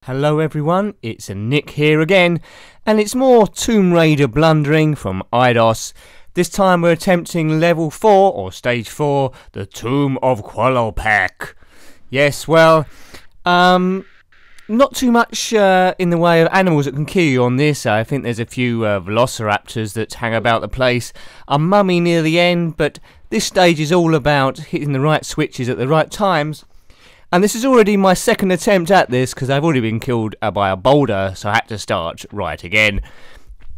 Hello everyone, it's Nick here again, and it's more Tomb Raider Blundering from IDOS. This time we're attempting level 4, or stage 4, the Tomb of Qualopec. Yes, well, not too much in the way of animals that can kill you on this. I think there's a few velociraptors that hang about the place. A mummy near the end, but this stage is all about hitting the right switches at the right times. And this is already my second attempt at this because I've already been killed by a boulder, so I had to start right again.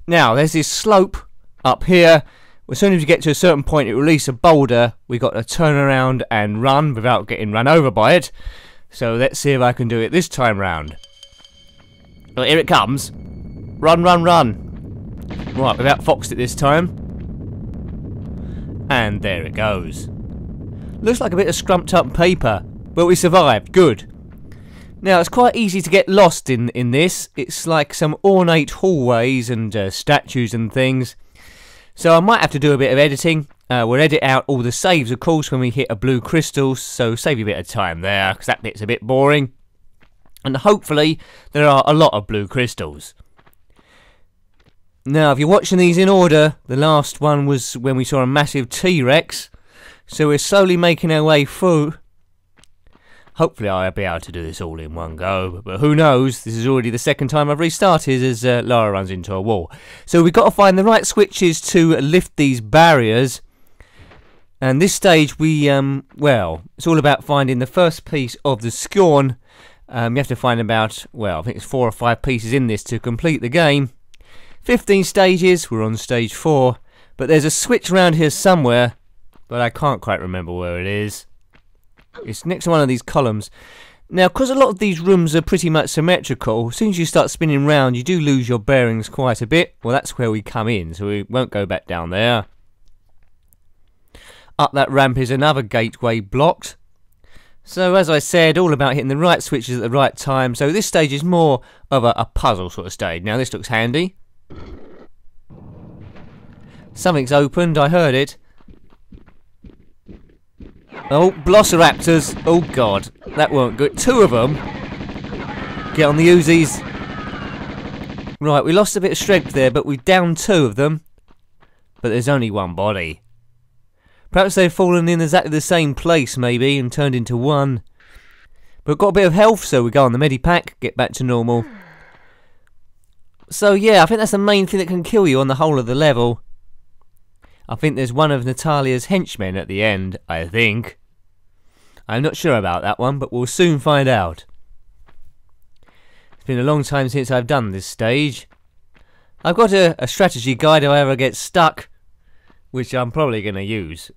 Now, there's this slope up here. As soon as you get to a certain point, it releases a boulder. We've got to turn around and run without getting run over by it. So let's see if I can do it this time round. Well, here it comes. Run, run, run. Right, without foxed it this time. And there it goes. Looks like a bit of scrumped up paper. But we survived, good. Now it's quite easy to get lost in this. It's like some ornate hallways and statues and things. So I might have to do a bit of editing. We'll edit out all the saves of course when we hit a blue crystal, so save you a bit of time there, because that bit's a bit boring. And hopefully there are a lot of blue crystals. Now if you're watching these in order, the last one was when we saw a massive T-Rex. So we're slowly making our way through. Hopefully I'll be able to do this all in one go, but who knows, this is already the second time I've restarted as Lara runs into a wall. So we've got to find the right switches to lift these barriers, and this stage we, well, it's all about finding the first piece of the scorn. You have to find about, well, I think it's 4 or 5 pieces in this to complete the game. 15 stages, we're on stage 4, but there's a switch around here somewhere, but I can't quite remember where it is. It's next to one of these columns. Now, because a lot of these rooms are pretty much symmetrical, as soon as you start spinning round, you do lose your bearings quite a bit. Well, that's where we come in, so we won't go back down there. Up that ramp is another gateway blocked. So, as I said, all about hitting the right switches at the right time. So this stage is more of a puzzle sort of stage. Now, this looks handy. Something's opened, I heard it. Oh, velociraptors. Oh, God. That weren't good. 2 of them. Get on the Uzis. Right, we lost a bit of strength there, but we downed 2 of them. But there's only 1 body. Perhaps they've fallen in exactly the same place, maybe, and turned into 1. But we've got a bit of health, so we go on the medipack, get back to normal. So, yeah, I think that's the main thing that can kill you on the whole of the level. I think there's one of Natalia's henchmen at the end, I think. I'm not sure about that one, but we'll soon find out. It's been a long time since I've done this stage. I've got a strategy guide if I ever get stuck, which I'm probably going to use.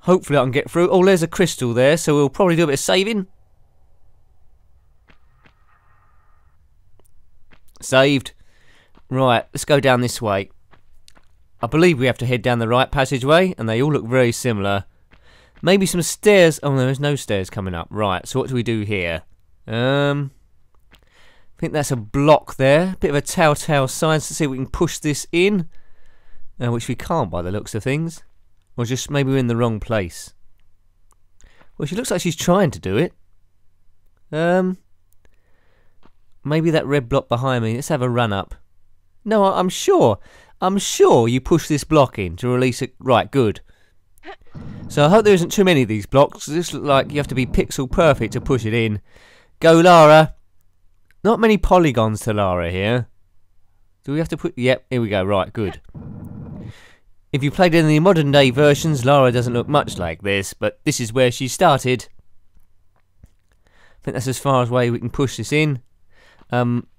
Hopefully I can get through. Oh, there's a crystal there, so we'll probably do a bit of saving. Saved. Right, let's go down this way. I believe we have to head down the right passageway, and they all look very similar. Maybe some stairs. Oh, there is no stairs coming up. Right, so what do we do here? I think that's a block there. Bit of a telltale sign to see if we can push this in. Which we can't by the looks of things. Or just maybe we're in the wrong place. Well, she looks like she's trying to do it. Maybe that red block behind me. Let's have a run up. No, I'm sure you push this block in to release it. Right, good. So I hope there isn't too many of these blocks. This looks like you have to be pixel perfect to push it in. Go, Lara. Not many polygons to Lara here. Do we have to put... Yep, here we go. Right, good. If you played any modern day versions, Lara doesn't look much like this, but this is where she started. I think that's as far as way we can push this in.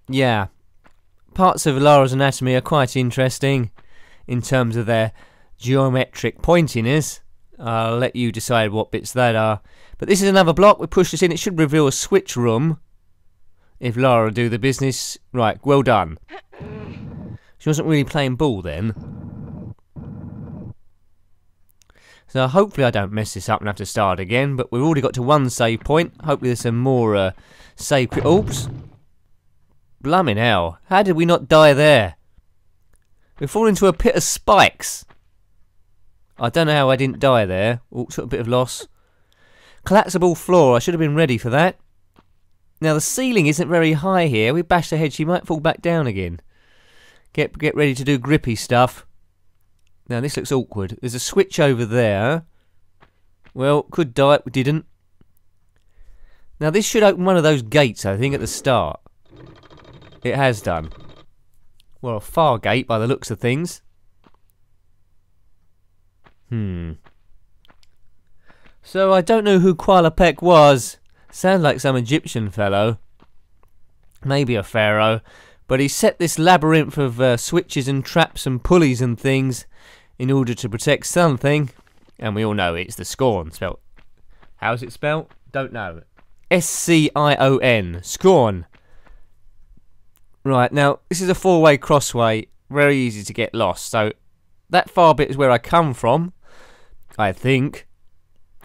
Yeah. Parts of Lara's anatomy are quite interesting in terms of their geometric pointiness. I'll let you decide what bits that are. But this is another block. We push this in. It should reveal a switch room. If Lara do the business. Right, well done. She wasn't really playing ball then. So hopefully I don't mess this up and have to start again. But we've already got to 1 save point. Hopefully there's some more save... Oops. Blimmin' hell, how did we not die there? We fall into a pit of spikes. I don't know how I didn't die there. Oh, sort of a bit of loss. Collapsible floor. I should have been ready for that. Now the ceiling isn't very high here. We bash her head, she might fall back down again. Get ready to do grippy stuff. Now this looks awkward. There's a switch over there. Well, could die, we didn't. Now this should open one of those gates, I think, at the start. It has done. Well, a far gate by the looks of things. So I don't know who Qualopec was. Sounds like some Egyptian fellow. Maybe a pharaoh. But he set this labyrinth of switches and traps and pulleys and things in order to protect something. And we all know it's the Scorn. Spelled. How's it spelled? Don't know. S-C-I-O-N. Scorn. Right, now, this is a four-way crossway. Very easy to get lost. So, that far bit is where I come from, I think.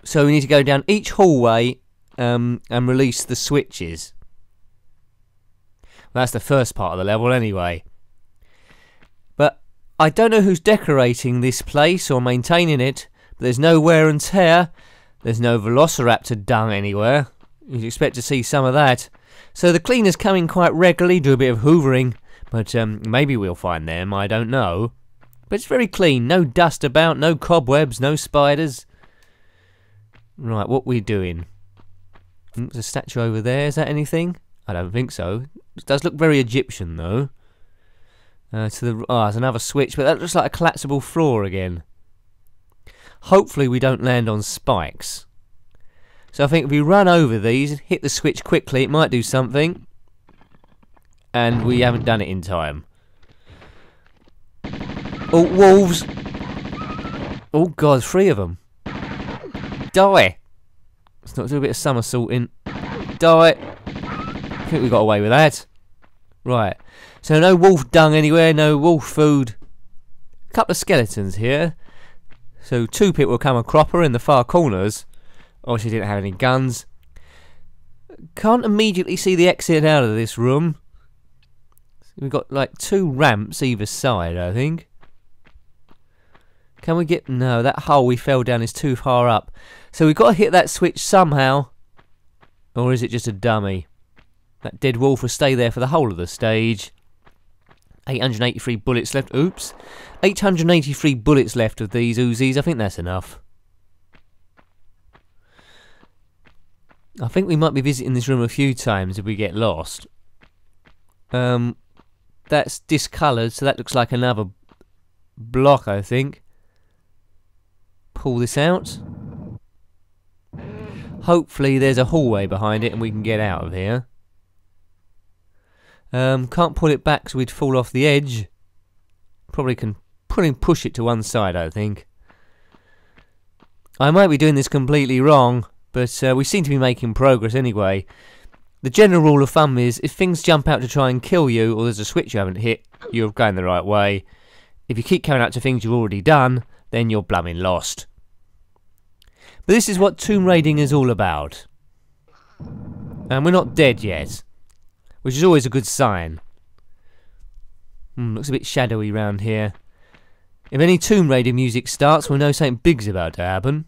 So we need to go down each hallway and release the switches. Well, that's the first part of the level anyway. But I don't know who's decorating this place or maintaining it. But there's no wear and tear. There's no velociraptor dung anywhere. You'd expect to see some of that. So the cleaners come in quite regularly, do a bit of hoovering. But maybe we'll find them, I don't know. But it's very clean. No dust about, no cobwebs, no spiders. Right, what we doing? There's a statue over there. Is that anything? I don't think so. It does look very Egyptian, though. There's another switch, but that looks like a collapsible floor again. Hopefully we don't land on spikes. So I think if we run over these, hit the switch quickly, it might do something. And we haven't done it in time. Oh, wolves! Oh god, 3 of them. Die! Let's not do a bit of somersaulting. Die! I think we got away with that. Right. So no wolf dung anywhere, no wolf food. A couple of skeletons here. So 2 people will come a cropper in the far corners. Obviously didn't have any guns. Can't immediately see the exit out of this room. We've got like 2 ramps either side, I think. Can we get... No, that hole we fell down is too far up. So we've got to hit that switch somehow. Or is it just a dummy? That dead wolf will stay there for the whole of the stage. 883 bullets left. Oops. 883 bullets left of these Uzis. I think that's enough. I think we might be visiting this room a few times if we get lost. That's discoloured, so that looks like another block, I think. Pull this out. Hopefully there's a hallway behind it and we can get out of here. Can't pull it back so we'd fall off the edge. Probably can push it to one side, I think. I might be doing this completely wrong, but we seem to be making progress anyway. The general rule of thumb is if things jump out to try and kill you, or there's a switch you haven't hit, you're going the right way. If you keep coming out to things you've already done, then you're blooming lost. But this is what tomb raiding is all about. And we're not dead yet, which is always a good sign. Looks a bit shadowy round here. If any tomb raiding music starts, we'll know something big's about to happen.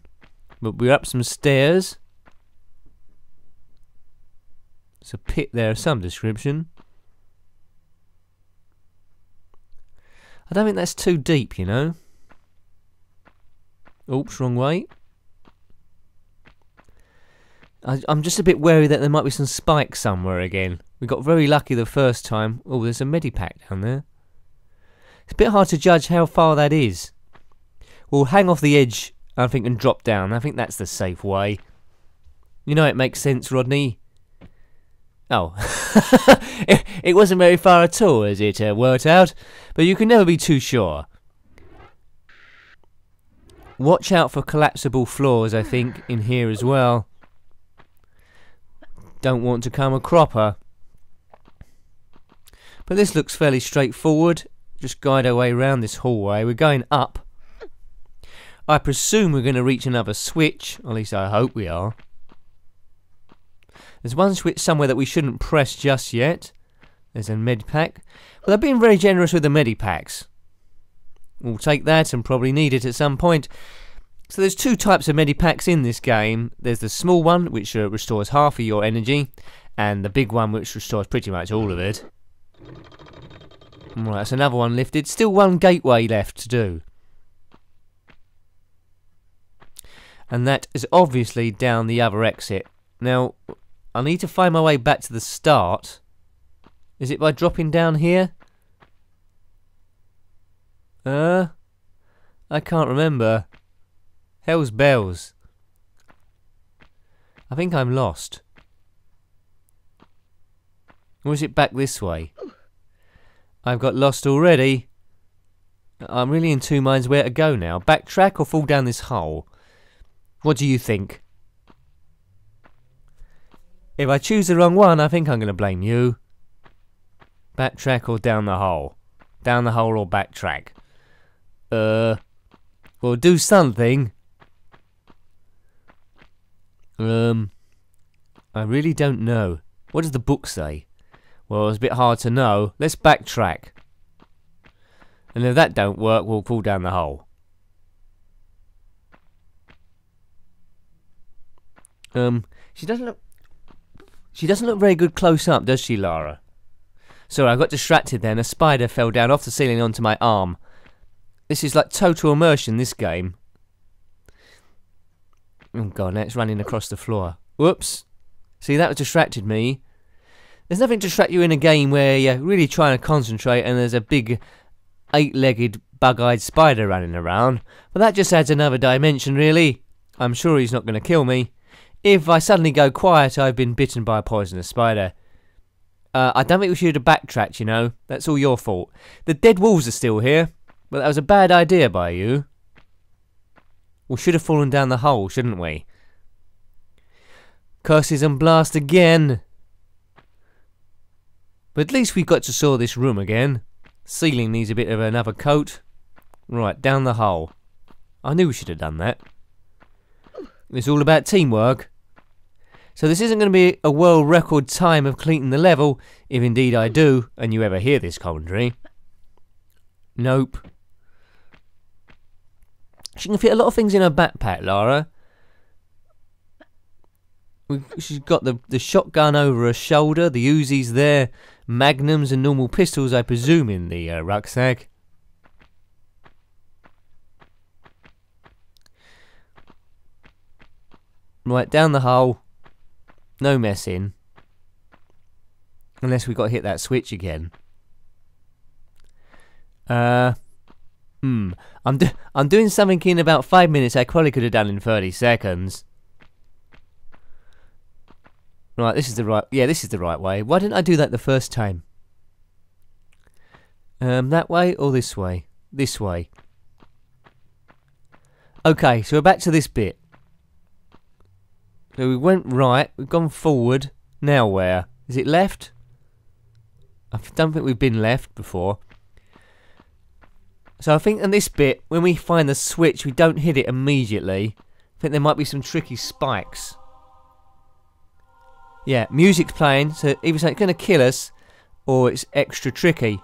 But we're up some stairs. There's a pit there of some description. I don't think that's too deep, you know. Oops, wrong way. I'm just a bit wary that there might be some spikes somewhere again. We got very lucky the first time. Oh, there's a medipack down there. It's a bit hard to judge how far that is. We'll hang off the edge, I think, and drop down. I think that's the safe way. You know it makes sense, Rodney. Oh. it wasn't very far at all, as it worked out. But you can never be too sure. Watch out for collapsible floors, I think, in here as well. Don't want to come a cropper. But this looks fairly straightforward. Just guide our way around this hallway. We're going up. I presume we're going to reach another switch. At least I hope we are. There's one switch somewhere that we shouldn't press just yet. There's a med pack. Well, they're being very generous with the medipacks. We'll take that and probably need it at some point. So there's two types of medipacks in this game. There's the small one, which restores half of your energy, and the big one, which restores pretty much all of it. Right, that's another one lifted. Still one gateway left to do. And that is obviously down the other exit. Now, I need to find my way back to the start. Is it by dropping down here? I can't remember. Hell's bells. I think I'm lost. Or is it back this way? I've got lost already. I'm really in two minds where to go now. Backtrack or fall down this hole? What do you think? If I choose the wrong one, I think I'm going to blame you. Backtrack or down the hole? Down the hole or backtrack? Well, do something. I really don't know. What does the book say? Well, it's a bit hard to know. Let's backtrack. And if that don't work, we'll fall down the hole. She doesn't look very good close up, does she, Lara? Sorry, I got distracted then. A spider fell down off the ceiling onto my arm. This is like total immersion, this game. Oh god, now it's running across the floor. Whoops. See, that distracted me. There's nothing to distract you in a game where you're really trying to concentrate and there's a big 8-legged bug-eyed spider running around. But that just adds another dimension, really. I'm sure he's not going to kill me. If I suddenly go quiet, I've been bitten by a poisonous spider. I don't think we should have backtracked, you know. That's all your fault. The dead wolves are still here, but that was a bad idea by you. We should have fallen down the hole, shouldn't we? Curses and blast again. But at least we got to saw this room again. Ceiling needs a bit of another coat. Right, down the hole. I knew we should have done that. It's all about teamwork. So this isn't going to be a world record time of completing the level, if indeed I do, and you ever hear this commentary. Nope. She can fit a lot of things in her backpack, Lara. She's got the shotgun over her shoulder, the Uzis there, magnums and normal pistols, I presume, in the rucksack. Right, down the hole. No messing. Unless we got to hit that switch again. I'm doing something in about 5 minutes I probably could have done in 30 seconds. Right, this is the right... Yeah, this is the right way. Why didn't I do that the first time? That way or this way? This way. Okay, so we're back to this bit. So we went right, we've gone forward. Now where? Is it left? I don't think we've been left before. So I think in this bit, when we find the switch, we don't hit it immediately. I think there might be some tricky spikes. Yeah, music's playing, so either it's going to kill us, or it's extra tricky.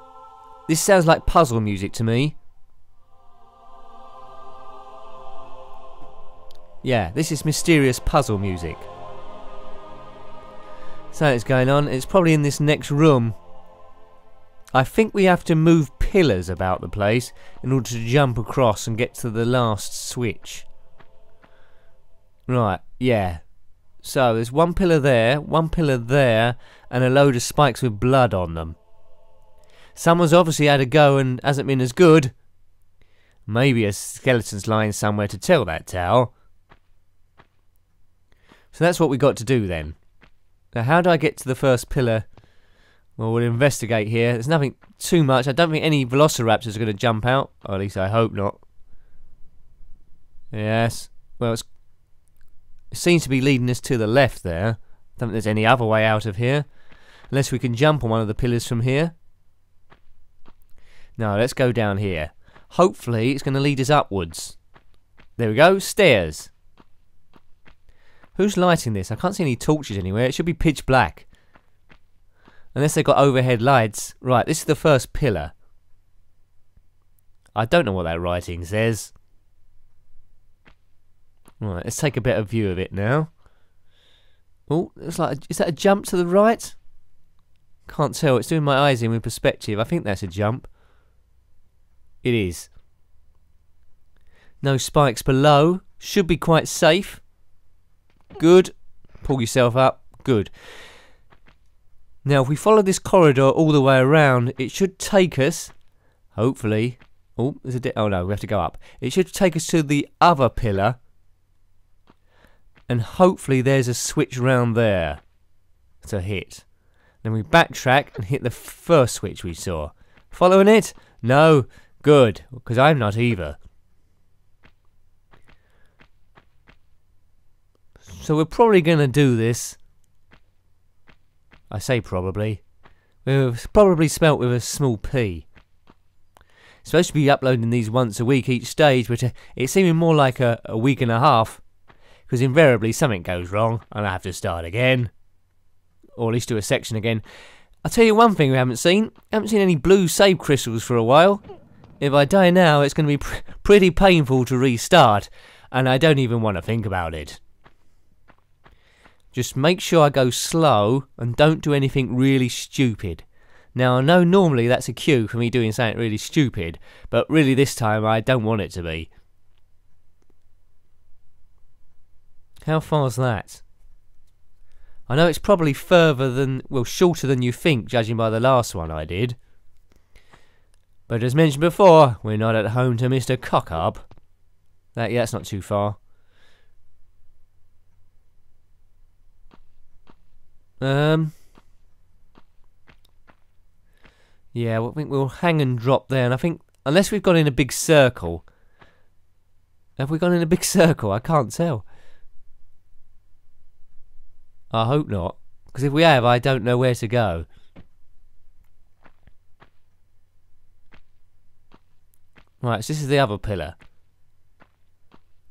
This sounds like puzzle music to me. Yeah, this is mysterious puzzle music. Something's going on. It's probably in this next room. I think we have to move pillars about the place in order to jump across and get to the last switch. Right, yeah. So there's one pillar there, and a load of spikes with blood on them. Someone's obviously had a go and hasn't been as good. Maybe a skeleton's lying somewhere to tell that tale. So that's what we got to do then. Now how do I get to the first pillar? Well, we'll investigate here. There's nothing too much. I don't think any velociraptors are going to jump out. Or at least I hope not. Yes. Well, it seems to be leading us to the left there. I don't think there's any other way out of here. Unless we can jump on one of the pillars from here. No, let's go down here. Hopefully it's going to lead us upwards. There we go. Stairs. Who's lighting this? I can't see any torches anywhere. It should be pitch black. Unless they've got overhead lights. Right, this is the first pillar. I don't know what that writing says. Right, let's take a better view of it now. Oh, it's like, is that a jump to the right? Can't tell, it's doing my eyes in with perspective. I think that's a jump. It is. No spikes below. Should be quite safe. Good. Pull yourself up. Good. Now, if we follow this corridor all the way around, it should take us, hopefully... Oh, there's a... oh no, we have to go up. It should take us to the other pillar. And hopefully there's a switch round there to hit. Then we backtrack and hit the first switch we saw. Following it? No. Good. Because I'm not either. So we're probably going to do this. I say probably. We're probably spelt with a small p. It's supposed to be uploading these once a week each stage, but it's seeming more like a week and a half. Because invariably something goes wrong and I have to start again. Or at least do a section again. I'll tell you one thing we haven't seen. I haven't seen any blue save crystals for a while. If I die now, it's going to be pretty painful to restart. And I don't even want to think about it. Just make sure I go slow and don't do anything really stupid. Now, I know normally that's a cue for me doing something really stupid. But really this time I don't want it to be. How far's that? I know it's probably further than, well, shorter than you think, judging by the last one I did. But as mentioned before, we're not at home to Mr. Cockup. Yeah, that's not too far. Yeah, I think we'll hang and drop there, and I think, unless we've gone in a big circle. Have we gone in a big circle? I can't tell. I hope not, because if we have, I don't know where to go. Right, so this is the other pillar.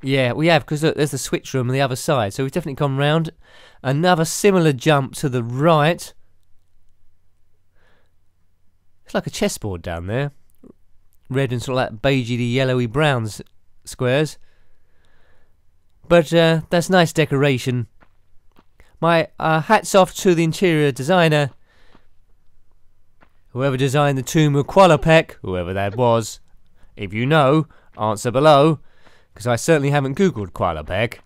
Yeah, we have, because look, there's the switch room on the other side, so we've definitely gone round. Another similar jump to the right. It's like a chessboard down there. Red and sort of like beigey, yellowy brown squares. But that's nice decoration. My hats off to the interior designer. Whoever designed the tomb of Qualopec, whoever that was. If you know, answer below. Because I certainly haven't googled Qualopec.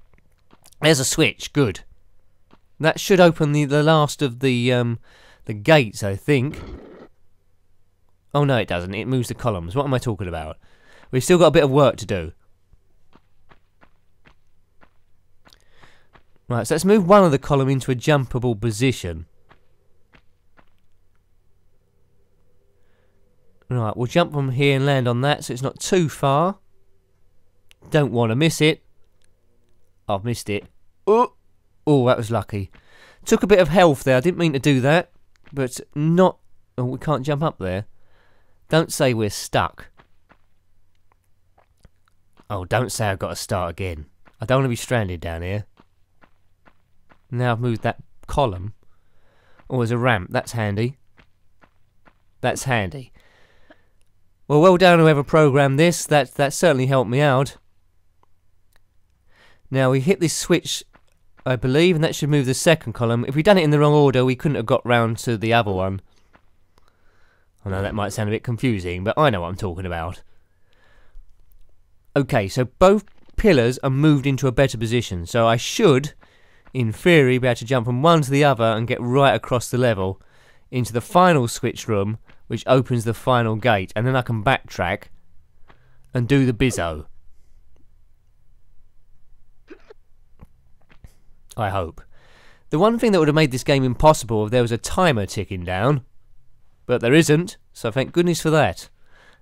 There's a switch, good. That should open the last of the gates, I think. Oh no, it doesn't. It moves the columns. What am I talking about? We've still got a bit of work to do. Right, so let's move one of the column into a jumpable position. Right, we'll jump from here and land on that so it's not too far. Don't want to miss it. I've missed it. Oh, that was lucky. Took a bit of health there. I didn't mean to do that. But not... Oh, we can't jump up there. Don't say we're stuck. Oh, don't say I've got to start again. I don't want to be stranded down here. Now I've moved that column. Oh, there's a ramp. That's handy. That's handy. Well done whoever programmed this. That certainly helped me out. Now we hit this switch, I believe, and that should move the second column. If we'd done it in the wrong order, we couldn't have got round to the other one. I know that might sound a bit confusing, but I know what I'm talking about. Okay, so both pillars are moved into a better position, so I should, in theory, be able to jump from one to the other and get right across the level into the final switch room, which opens the final gate, and then I can backtrack and do the bizzo. I hope. The one thing that would have made this game impossible if there was a timer ticking down, but there isn't, so thank goodness for that.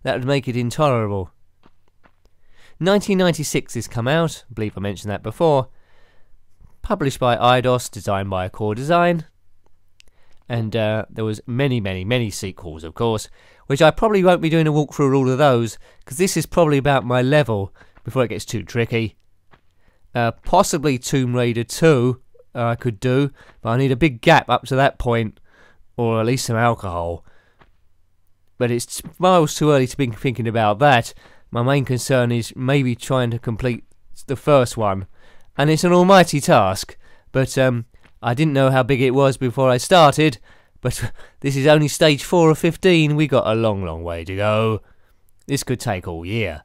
That would make it intolerable. 1996 has come out, I believe I mentioned that before. Published by Eidos, designed by Core Design. And there was many sequels, of course, which I probably won't be doing a walkthrough of all of those, because this is probably about my level before it gets too tricky. Possibly Tomb Raider 2 I could do, but I need a big gap up to that point, or at least some alcohol. But it's miles too early to be thinking about that. My main concern is maybe trying to complete the first one, And it's an almighty task, but I didn't know how big it was before I started, but this is only stage 4 of 15, we got a long, long way to go. This could take all year.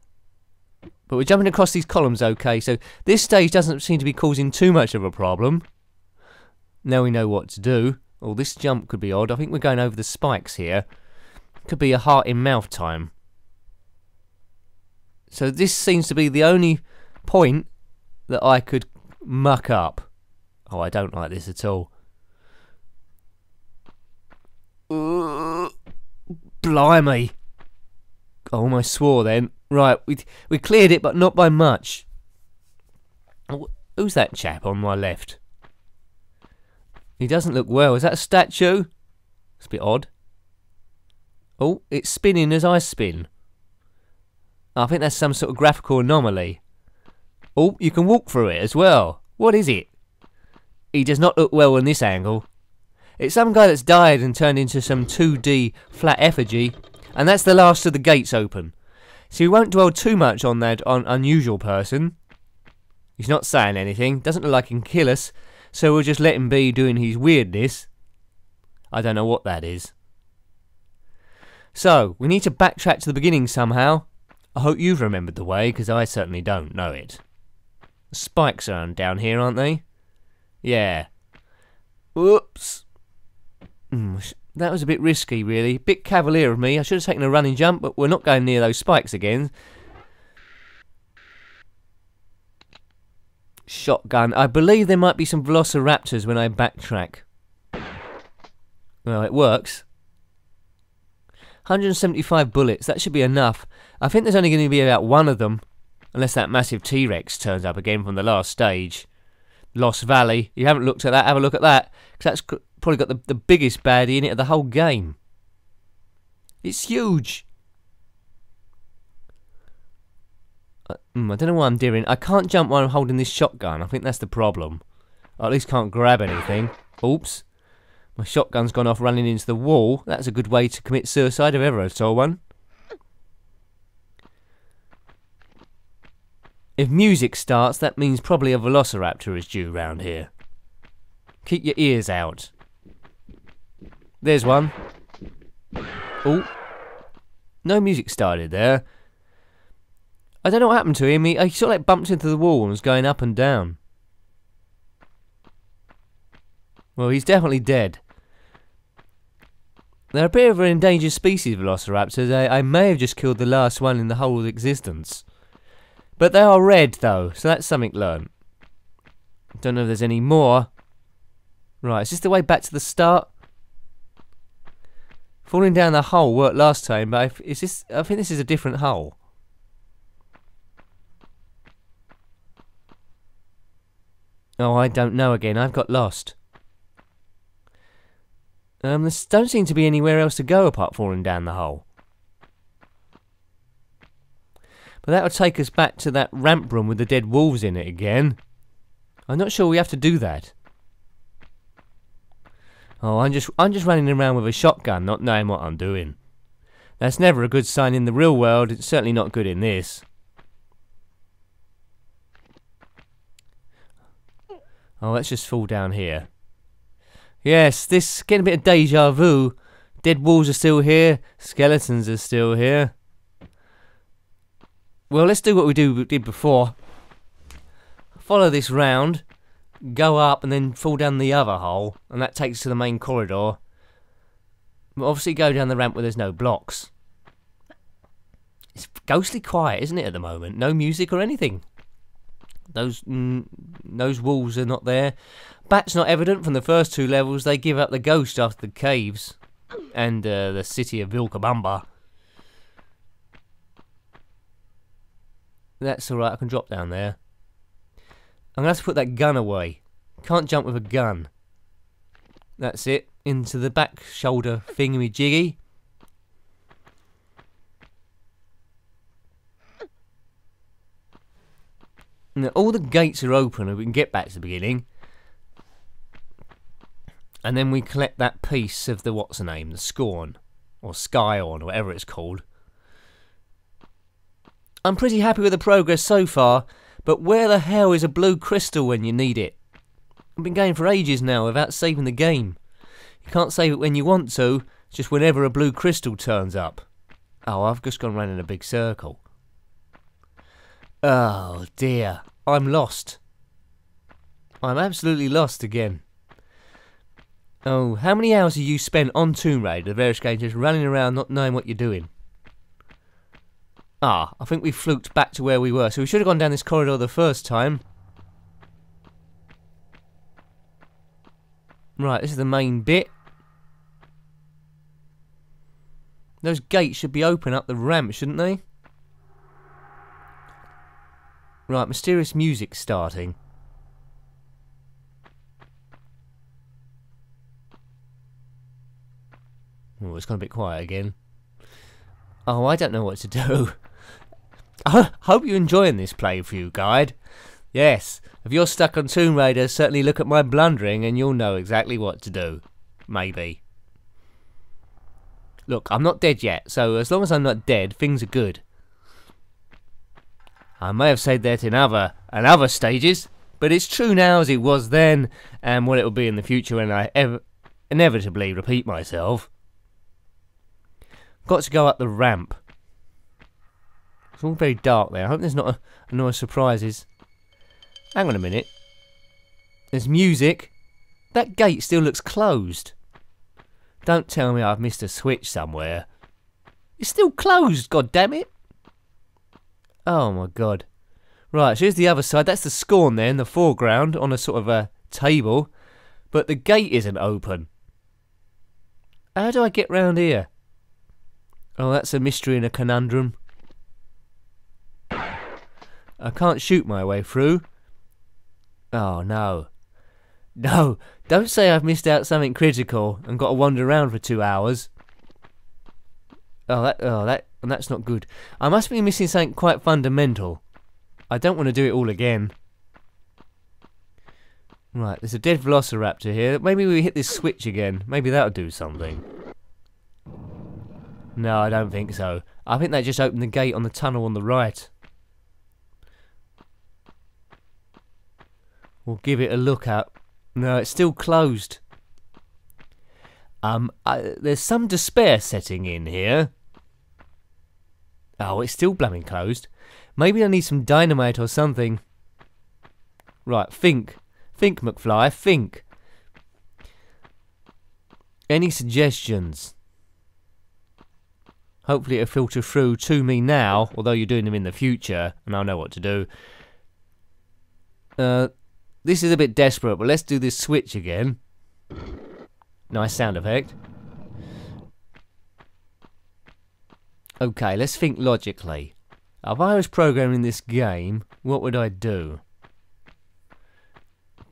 But we're jumping across these columns okay, so this stage doesn't seem to be causing too much of a problem. Now we know what to do. Oh, this jump could be odd. I think we're going over the spikes here. Could be a heart in mouth time. So this seems to be the only point that I could muck up. Oh, I don't like this at all. Blimey. I almost swore then. Right, we cleared it, but not by much. Oh, who's that chap on my left? He doesn't look well. Is that a statue? It's a bit odd. Oh, it's spinning as I spin. I think that's some sort of graphical anomaly. Oh, you can walk through it as well. What is it? He does not look well in this angle. It's some guy that's died and turned into some 2D flat effigy, and that's the last of the gates open. So we won't dwell too much on that unusual person. He's not saying anything, doesn't look like he can kill us, so we'll just let him be doing his weirdness. I don't know what that is. So, we need to backtrack to the beginning somehow. I hope you've remembered the way, because I certainly don't know it. The spikes are down here, aren't they? Yeah. Whoops. That was a bit risky, really. Bit cavalier of me. I should have taken a running jump, but we're not going near those spikes again. Shotgun. I believe there might be some velociraptors when I backtrack. Well, it works. 175 bullets. That should be enough. I think there's only going to be about one of them. Unless that massive T-Rex turns up again from the last stage. Lost Valley. You haven't looked at that, have a look at that. Because that's probably got the biggest baddie in it of the whole game. It's huge. I don't know what I'm doing. I can't jump while I'm holding this shotgun. I think that's the problem. Or at least can't grab anything. Oops. My shotgun's gone off running into the wall. That's a good way to commit suicide if ever I saw one. If music starts, that means probably a velociraptor is due round here. Keep your ears out. There's one. Oh. No music started there. I don't know what happened to him. He sort of like bumped into the wall and was going up and down. Well, he's definitely dead. They're a bit of an endangered species, velociraptors. I may have just killed the last one in the whole of existence. But they are red, though, so that's something learned. Don't know if there's any more. Right, is this the way back to the start? Falling down the hole worked last time, but I think this is a different hole. Oh, I don't know again. I've got lost. There don't seem to be anywhere else to go apart from falling down the hole. But that would take us back to that ramp room with the dead wolves in it again. I'm not sure we have to do that. Oh, I'm just running around with a shotgun, not knowing what I'm doing. That's never a good sign in the real world. It's certainly not good in this. Oh, let's just fall down here. Yes, this getting a bit of deja vu. Dead wolves are still here. Skeletons are still here. Well, let's do what we did before. Follow this round, go up and then fall down the other hole, and that takes us to the main corridor. But obviously go down the ramp where there's no blocks. It's ghostly quiet, isn't it, at the moment? No music or anything. Those wolves are not there. Bat's not evident from the first two levels. They give up the ghost after the caves and the city of Vilcabamba. That's alright, I can drop down there. I'm going to have to put that gun away. Can't jump with a gun. That's it. Into the back shoulder thingy-jiggy. Now, all the gates are open and we can get back to the beginning. And then we collect that piece of the, what's the name, the Scorn. Or Scion, or whatever it's called. I'm pretty happy with the progress so far, But where the hell is a blue crystal when you need it? I've been going for ages now without saving the game. You can't save it when you want to, just whenever a blue crystal turns up. Oh, I've just gone round in a big circle. Oh dear, I'm lost. I'm absolutely lost again. Oh, how many hours have you spent on Tomb Raider, the various games, just running around not knowing what you're doing? Ah, I think we fluked back to where we were, so we should have gone down this corridor the first time. Right, this is the main bit. Those gates should be open up the ramp, shouldn't they? Right, mysterious music starting. Oh, it's gone a bit quiet again. Oh, I don't know what to do. I hope you're enjoying this playthrough guide. Yes, if you're stuck on Tomb Raider, certainly look at my blundering and you'll know exactly what to do. Maybe. Look, I'm not dead yet, so as long as I'm not dead, things are good. I may have said that in other stages, but it's true now as it was then, and what it will be in the future when I inevitably repeat myself. Got to go up the ramp. It's all very dark there. I hope there's not a noise of surprises. Hang on a minute. There's music. That gate still looks closed. Don't tell me I've missed a switch somewhere. It's still closed, god damn it. Oh my god. Right, so here's the other side. That's the Scorn there in the foreground on a sort of a table. But the gate isn't open. How do I get round here? Oh, that's a mystery and a conundrum. I can't shoot my way through. Oh no. No, don't say I've missed out something critical and got to wander around for 2 hours. That's not good. I must be missing something quite fundamental. I don't want to do it all again. Right, there's a dead velociraptor here. Maybe we hit this switch again. Maybe that'll do something. No, I don't think so. I think that just opened the gate on the tunnel on the right. We'll give it a look at. No, it's still closed. There's some despair setting in here. Oh, it's still blooming closed. Maybe I need some dynamite or something. Right, think. Think, McFly, think. Any suggestions? Hopefully it'll filter through to me now, although you're doing them in the future, and I'll know what to do. This is a bit desperate, but let's do this switch again. Nice sound effect. Okay, let's think logically. If I was programming this game, what would I do?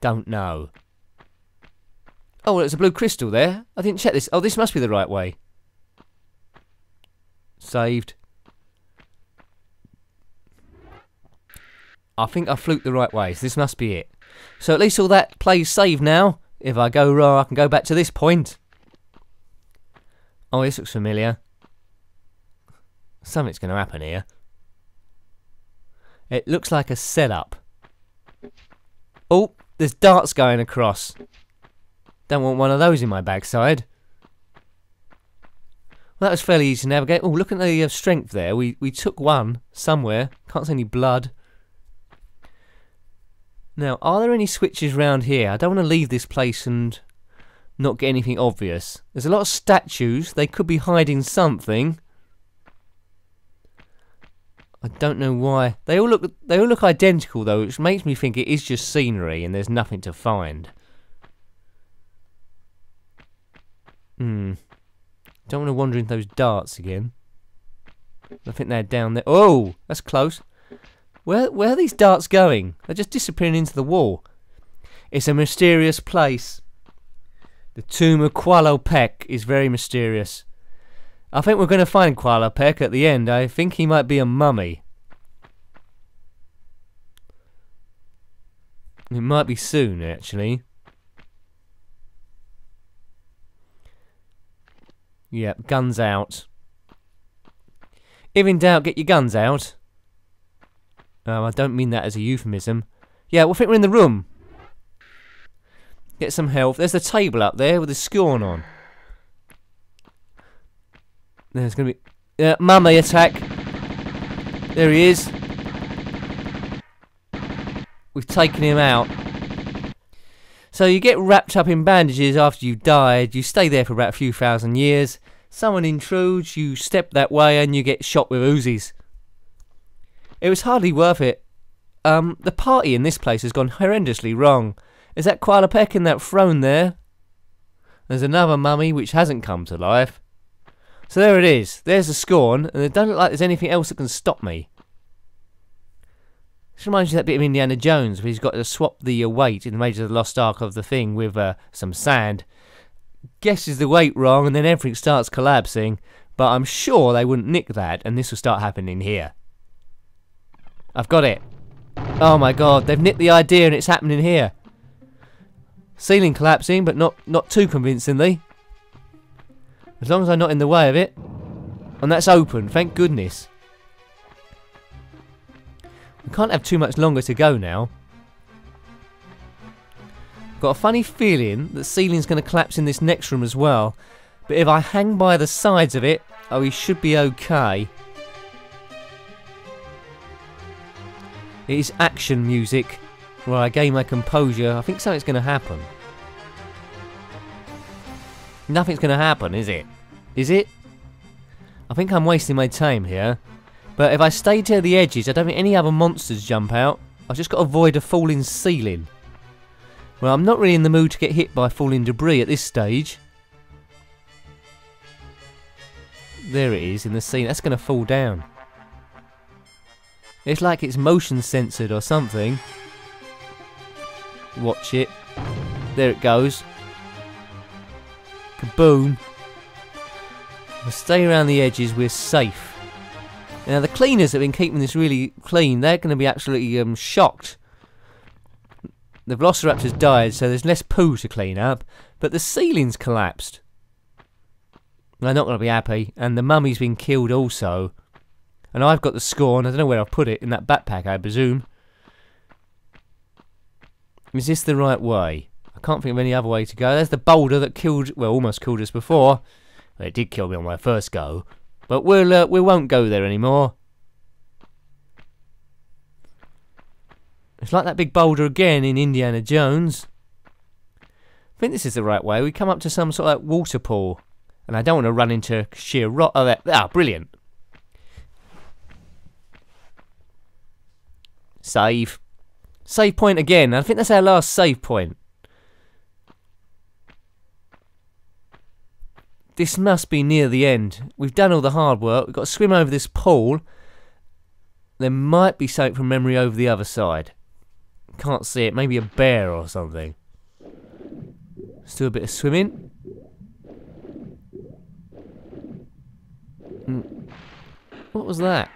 Don't know. Oh, there's a blue crystal there. I didn't check this. Oh, this must be the right way. Saved. I think I fluked the right way, so this must be it. So at least all that plays saved now. If I go wrong, I can go back to this point. Oh, this looks familiar. Something's going to happen here. It looks like a setup. Oh, there's darts going across. Don't want one of those in my backside. Well, that was fairly easy to navigate. Oh, look at the strength there. We took one somewhere. Can't see any blood. Now, are there any switches around here? I don't want to leave this place and not get anything obvious. There's a lot of statues. They could be hiding something. I don't know why. They all look identical though, which makes me think it is just scenery and there's nothing to find. Don't want to wander into those darts again. I think they're down there. Oh, that's close. Where are these darts going? They're just disappearing into the wall. It's a mysterious place. The tomb of Qualopec is very mysterious. I think we're going to find Qualopec at the end. I think he might be a mummy. It might be soon, actually. Yep, guns out. If in doubt, get your guns out. I don't mean that as a euphemism. Yeah, we'll think we're in the room. Get some health. There's the table up there with the scorn on. There's going to be... mummy attack. There he is. We've taken him out. So you get wrapped up in bandages after you've died. You stay there for about a few thousand years. Someone intrudes, you step that way and you get shot with Uzis. It was hardly worth it. The party in this place has gone horrendously wrong. Is that Qualopec in that throne there? There's another mummy which hasn't come to life. So there it is. There's the scorn, and it doesn't look like there's anything else that can stop me. This reminds me of that bit of Indiana Jones where he's got to swap the weight in the Raiders of the Lost Ark of the thing with some sand. Guesses the weight wrong, and then everything starts collapsing. But I'm sure they wouldn't nick that, and this will start happening here. I've got it. Oh my god, they've nicked the idea and it's happening here. Ceiling collapsing, but not too convincingly. As long as I'm not in the way of it. And that's open, thank goodness. We can't have too much longer to go now. Got a funny feeling that the ceiling's going to collapse in this next room as well. But if I hang by the sides of it, oh, we should be okay. It is action music. Where I gain my composure. I think something's going to happen. Nothing's going to happen, is it? Is it? I think I'm wasting my time here. But if I stay to the edges, I don't think any other monsters jump out. I've just got to avoid a falling ceiling. Well, I'm not really in the mood to get hit by falling debris at this stage. There it is in the ceiling. That's going to fall down. It's like it's motion censored or something. Watch it. There it goes. Kaboom. We'll stay around the edges, we're safe. Now the cleaners that have been keeping this really clean, they're going to be absolutely shocked. The Velociraptor's died, so there's less poo to clean up, but the ceiling's collapsed. They're not going to be happy, and the mummy's been killed also. And I've got the scorn, I don't know where I've put it, in that backpack I presume. Is this the right way? I can't think of any other way to go. There's the boulder that killed, well, almost killed us before. Well, it did kill me on my first go. But we won't go there anymore. It's like that big boulder again in Indiana Jones. I think this is the right way. We come up to some sort of like water pool. And I don't want to run into sheer rock. Oh, brilliant. Save. Save point again. I think that's our last save point. This must be near the end. We've done all the hard work. We've got to swim over this pool. There might be something from memory over the other side. Can't see it. Maybe a bear or something. Let's do a bit of swimming. What was that?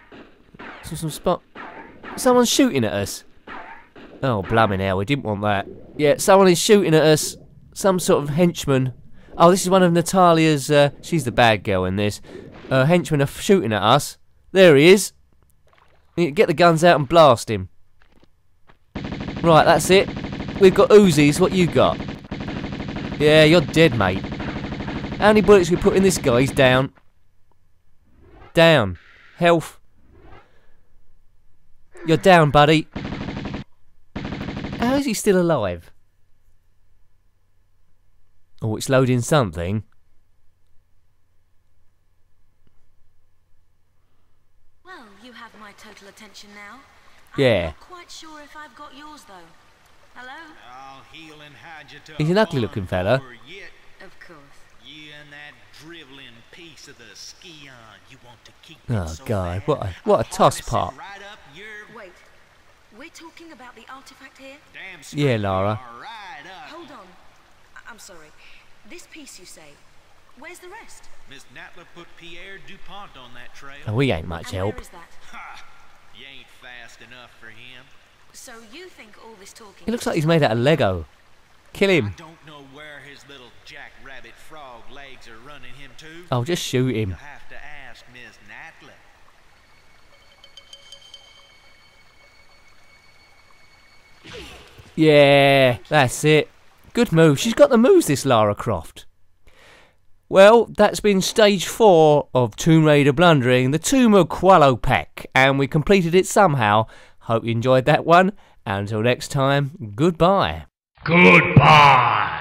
Some spot. Someone's shooting at us. Oh, blimey hell, we didn't want that. Yeah, someone is shooting at us. Some sort of henchman. Oh, this is one of Natalia's, she's the bad girl in this. Henchmen are shooting at us. There he is. Get the guns out and blast him. Right, that's it. We've got Uzis, what you got? Yeah, you're dead, mate. How many bullets we put in this guy? He's down. Down. Health. You're down, buddy. How is he still alive? Oh, it's loading something. Well, you have my total attention now. Yeah. I'm not quite sure if I've got yours though. Hello? I'll heal and hide you to He's an ugly looking fella. Of course. You and that driveling piece of the ski on. You want to keep Oh it so God, bad. what a toss pot. Right up your Wait, we're talking about the artifact here? damn Yeah, straight Lara. you are, right up. Hold on. I'm sorry. This piece you say, where's the rest? Miss Natla put Pierre DuPont on that trail. Oh, we ain't much And help. where is that? Ha! You ain't fast enough for him. So you think all this talking... He looks like he's made out of Lego. Kill I him. don't know where his little jackrabbit frog legs are running him to. Oh, just shoot him. You'll have to ask Miss Natla. Yeah, that's it. Good move. She's got the moves, this Lara Croft. Well, that's been stage 4 of Tomb Raider Blundering, the Tomb of Qualopec, and we completed it somehow. Hope you enjoyed that one. And until next time, goodbye. Goodbye.